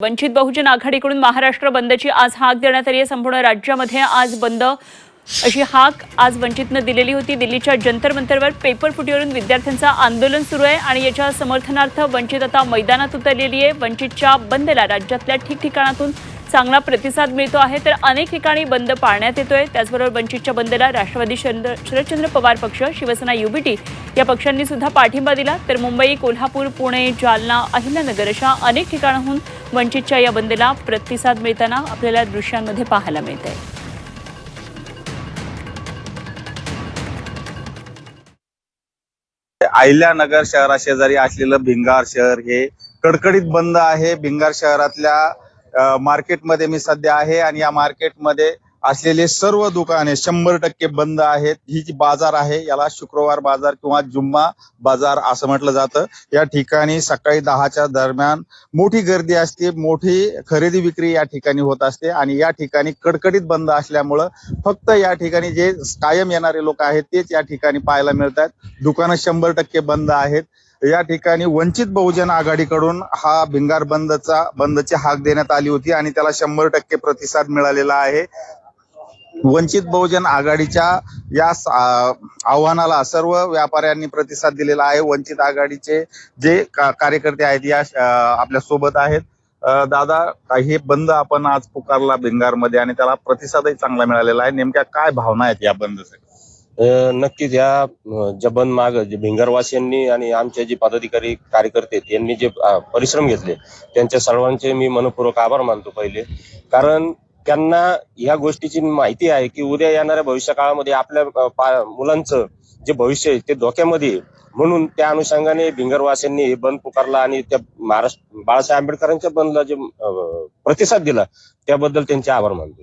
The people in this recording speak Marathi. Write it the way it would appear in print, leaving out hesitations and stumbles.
वंचित बहुजन आघाडीकडून महाराष्ट्र बंदची आज हाक देण्यात आली आहे। संपूर्ण राज्यामध्ये आज बंद अशी हाक आज वंचितने दिलेली होती। दिल्लीच्या जंतर मंतरवर पेपर फुटीवरून विद्यार्थ्यांचं आंदोलन सुरू आहे आणि याच्या समर्थनार्थ वंचित आता मैदानात उतरलेली आहे। वंचितच्या बंदला राज्यातल्या ठिकठिकाणातून चांगला प्रतिसाद मिळतो आहे, तर अनेक ठिकाणी बंद पाळण्यात येतोय। त्याचबरोबर वंचितच्या बंदला राष्ट्रवादी शरदचंद्र पवार पक्ष, शिवसेना युबीटी या पक्षांनी सुद्धा पाठिंबा दिला। तर मुंबई, कोल्हापूर, पुणे, जालना, अहिल्यानगर अशा अनेक ठिकाणाहून वंचितच्या या बंदला प्रतिसाद मिळताना आपल्याला दृश्यांमध्ये पाहायला मिळतंय। अहिल्यानगर शहराशेजारी असलेलं भिंगार शहर हे कडकडीत बंद आहे। भिंगार शहरातल्या मार्केटमध्ये मी सध्या आहे आणि या मार्केटमध्ये असलेले सर्व दुकाने 100% बंद आहेत। ही जी बाजार आहे याला शुक्रवार बाजार किंवा जुम्मा बाजार असं म्हटलं जातं। या ठिकाणी सकाळी 10च्या दरम्यान मोठी गर्दी असते, मोठी खरेदी विक्री या ठिकाणी होत असते आणि या ठिकाणी कडकडीत बंद असल्यामुळं फक्त या ठिकाणी जे कायम येणारे लोक आहेत तेच या ठिकाणी पाहायला मिळतात। दुकानं 100% बंद आहेत। या ठिकाणी वंचित बहुजन आघाडीकडून हा भिंगार बंदची हाक देण्यात आली होती आणि त्याला 100% प्रतिसाद मिळालेला आहे। वंचित बहुजन आघाडीच्या या आव्हानाला सर्व व्यापाऱ्यांनी प्रतिसाद दिलेला आहे। वंचित आघाडीचे जे कार्यकर्ते आहेत या आपल्या सोबत आहेत। दादा, हे बंद आपण आज पुकारला भिंगारमध्ये आणि त्याला प्रतिसादही चांगला मिळालेला आहे, नेमक्या काय भावना आहेत या बंदसाठी? नक्कीच या ज्या बंद माग जे भिंगारवासियांनी आणि आमचे जे पदाधिकारी कार्यकर्ते यांनी जे परिश्रम घेतले त्यांच्या सर्वांचे मी मनपूर्वक आभार मानतो। पहिले कारण त्यांना या गोष्टीची माहिती आहे की उद्या येणाऱ्या भविष्य काळामध्ये आपल्या मुलांचं जे भविष्य आहे ते धोक्यामध्ये आहे, म्हणून त्या अनुषंगाने भिंगारवासियांनी हे बंद पुकारला आणि त्या महाराष्ट्र बाळासाहेब आंबेडकरांच्या बंदला जे प्रतिसाद दिला त्याबद्दल त्यांचे आभार मानतो।